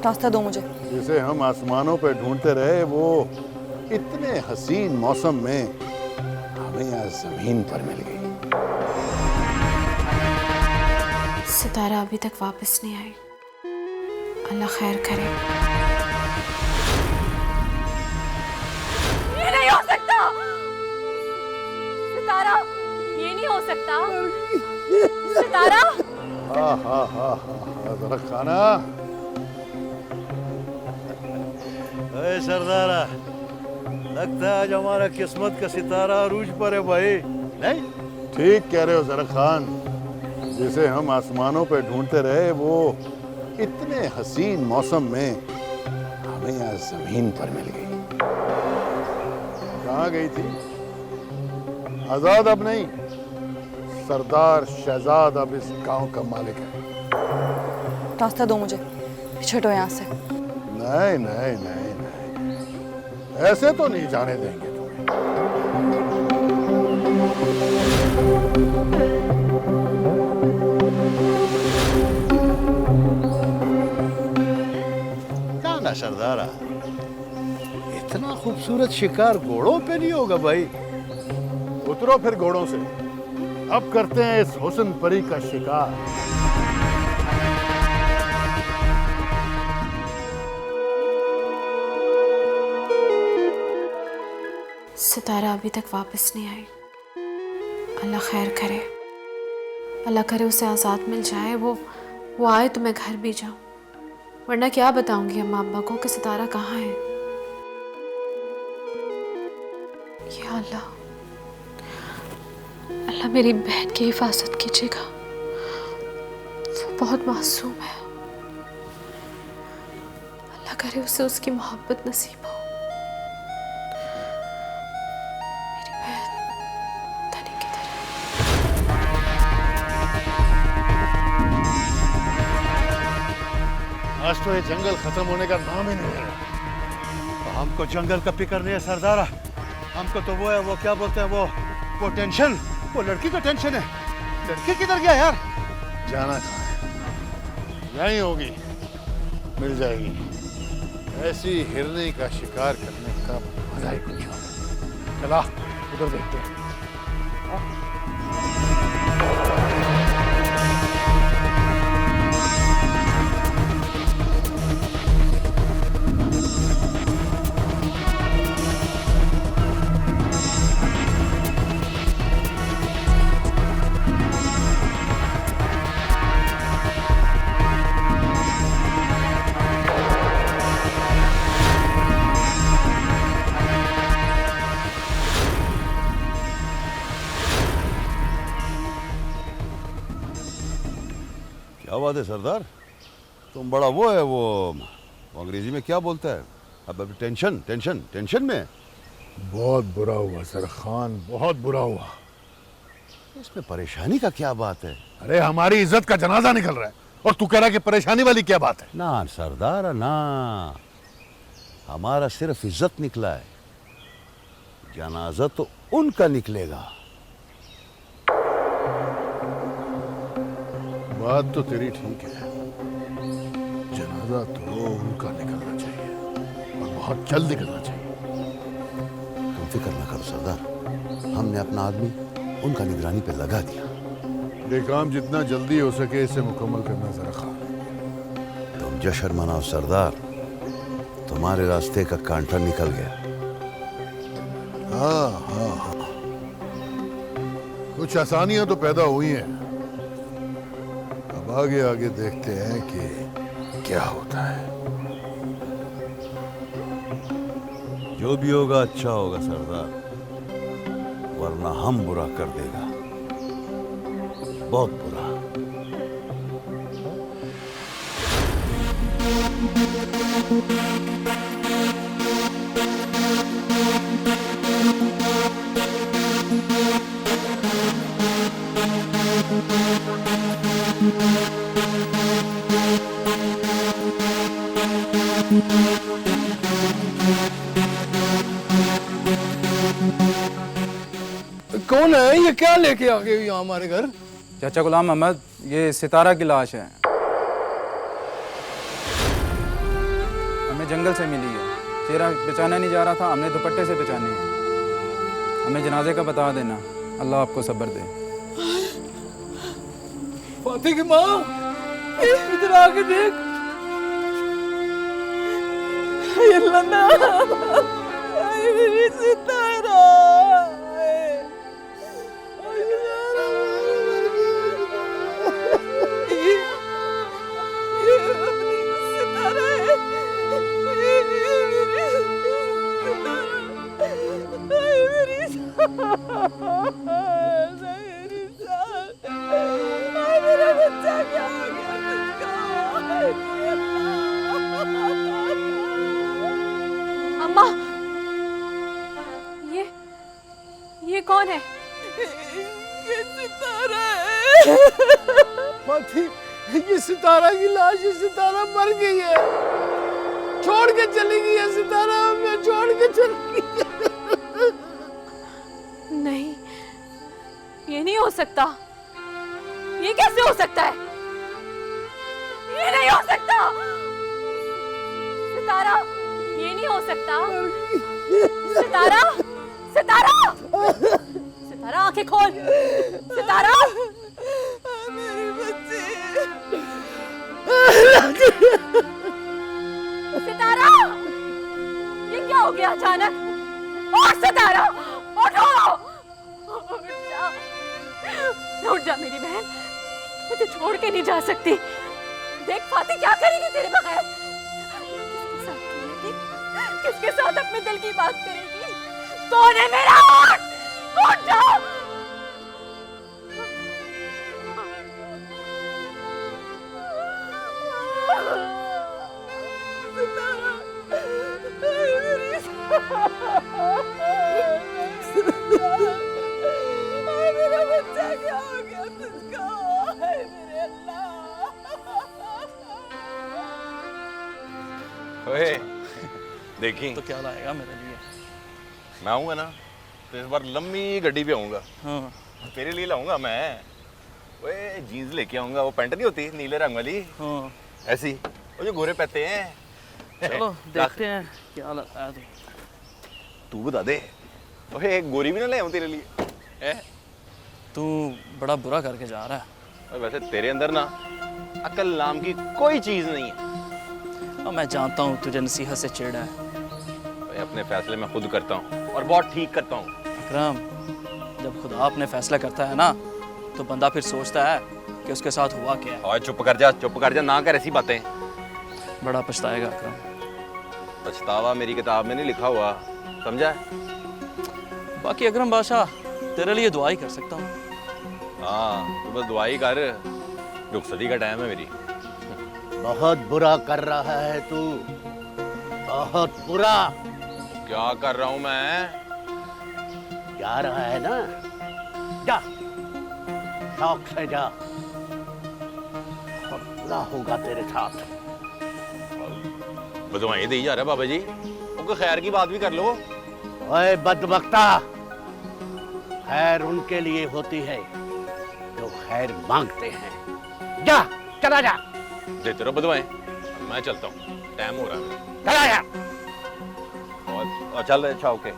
रास्ता दो मुझे। जिसे हम आसमानों पे ढूंढते रहे वो इतने हसीन मौसम में हमें यहाँ जमीन पर मिल गई। सितारा अभी तक वापस नहीं आई। अल्लाह खैर करे। ये नहीं हो सकता सितारा, ये नहीं हो सकता सितारा। जरा खाना। अरे सरदारा, लगता है आज हमारा किस्मत का सितारा अरूज पर है भाई। नहीं ठीक कह रहे हो जरा खान, जिसे हम आसमानों पे ढूंढते रहे वो इतने हसीन मौसम में हमें यहाँ जमीन पर मिल गई। कहाँ गई थी? आजाद अब नहीं, सरदार शहजाद अब इस गांव का मालिक है। रास्ता दो मुझे, पीछे हटो यहाँ से। नहीं नहीं नहीं नहीं, ऐसे तो नहीं जाने देंगे तुम्हें। क्या ना सरदारा, इतना खूबसूरत शिकार घोड़ों पे नहीं होगा भाई। उतरो फिर घोड़ों से, अब करते हैं इस हुस्न परी का शिकार। सितारा अभी तक वापस नहीं आई। अल्लाह खैर करे। अल्लाह करे उसे आज़ाद मिल जाए, वो आए तो मैं घर भी जाऊं, वरना क्या बताऊंगी अम्मा अब्बा को कि सितारा कहाँ है। या अल्लाह, अल्लाह मेरी बहन की हिफाजत कीजिएगा, वो बहुत मासूम है। अल्लाह करे उसे उसकी मोहब्बत नसीब हो। मेरी बहन धनी किधर है? आज तो ये जंगल खत्म होने का नाम ही नहीं ले रहा। हमको जंगल का फिक्र नहीं है सरदारा, हमको तो वो है, वो क्या बोलते हैं, वो टेंशन, वो लड़की का टेंशन है। लड़की किधर गया यार? जाना कहाँ है? यहीं होगी, मिल जाएगी। ऐसी हिरनी का शिकार करने का मजा ही कुछ और है। चला उधर देखते हैं। क्या बात है सरदार, तुम बड़ा वो है, वो अंग्रेजी में क्या बोलता है, अब अभी टेंशन टेंशन टेंशन में। बहुत बुरा हुआ सर खान, बहुत बुरा हुआ। इसमें परेशानी का क्या बात है? अरे हमारी इज्जत का जनाजा निकल रहा है और तू कह रहा है कि परेशानी वाली क्या बात है? ना सरदार ना, हमारा सिर्फ इज्जत निकला है, जनाजा तो उनका निकलेगा। बात तो तेरी ठीक है, जनाजा तो उनका निकलना चाहिए और बहुत जल्द निकलना चाहिए। तुम फिक्र ना करो सरदार, हमने अपना आदमी उनका निगरानी पे लगा दिया। ये काम जितना जल्दी हो सके इसे मुकम्मल करना जरा खान। तुम जश्न मनाओ सरदार, तुम्हारे रास्ते का कांटा निकल गया। हाँ हाँ हाँ, कुछ आसानियां तो पैदा हुई हैं। अब आगे आगे देखते हैं कि क्या होता है। जो भी होगा अच्छा होगा सरदार, वरना हम बुरा कर देगा, बहुत बुरा। कौन है ये? क्या लेके आ गए यहाँ हमारे घर? चाचा गुलाम अहमद, ये सितारा की लाश है। हमें जंगल से मिली है। चेहरा पहचाना नहीं जा रहा था, हमने दुपट्टे से पहचानी है। हमें जनाजे का बता देना। अल्लाह आपको सब्र दे। फातिह की माँ इधर आके देख। अल्लाह ना, मेरी सितारा। अम्मा, ये कौन है? ये सितारा है। फातिह, ये सितारा की लाश, ये सितारा मर गई है, छोड़ के चली गई है। सितारा हमें छोड़ के चली गई है। नहीं, ये नहीं हो सकता। ये कैसे हो सकता है? ये नहीं हो सकता। सितारा, ये नहीं हो सकता। सितारा, सितारा, सितारा आंखें खोल। सितारा, मेरी बच्ची। सितारा, ये क्या हो गया अचानक? और सितारा, उठो, उठ जा, उठ जा मेरी बहन, मुझे छोड़ के नहीं जा सकती। देख फातिह क्या करेगी तेरे बगैर। किसके साथ खेलेगी? किसके साथ अपने दिल की बात करेगी? कौन है मेरा? उठ जा। मेरा बच्चा क्या हो गया तुझको? मेरे अल्लाह। ओए देखी तो क्या लाएगा मेरे लिए? मैं आऊँगा ना तो इस बार लंबी गड्डी पे आऊँगा। हाँ तेरे लिए लाऊंगा मैं। ओए जीन्स लेके आऊँगा, वो पैंट नहीं होती नीले रंग वाली, हाँ ऐसी, वो जो गोरे पहनते हैं। चलो देखते हैं क्या लाया तू बता दे। ओए एक गोरी भी ना ले आऊँ तेरे लिए है? तू बड़ा बुरा करके जा रहा है। और वैसे तेरे अंदर ना अकल नाम की कोई चीज़ नहीं है। अब मैं जानता हूँ तुझे नसीहत से चिढ़ा है। मैं अपने फैसले मैं खुद करता हूँ और बहुत ठीक करता हूँ। अकरम, जब खुदा अपने फैसला करता है ना तो बंदा फिर सोचता है कि उसके साथ हुआ क्या है। और चुप कर जा, ना कर ऐसी बातें। बड़ा पछताएगा अकरम। पछतावा मेरी किताब में नहीं लिखा हुआ, समझा? बाकी अकरम बादशाह तेरे लिए दुआ ही कर सकता हूँ। हाँ तू बस दुआ ही कर, रुखसती का टाइम है मेरी। बहुत बुरा कर रहा है तू, बहुत बुरा। क्या कर रहा हूँ मैं? जा रहा है ना, जा, शौक से जा, और बुरा होगा तेरे साथ। बदवाई दे जा रहा है बाबा जी, उनको खैर की बात भी कर लो। ओए बदबख्ता, खैर उनके लिए होती है जो खैर मांगते हैं। जा, चला जा। देते रहो बदवाएं, मैं चलता हूँ, टाइम हो रहा है। चला जा। और चल रहे अच्छा ओके।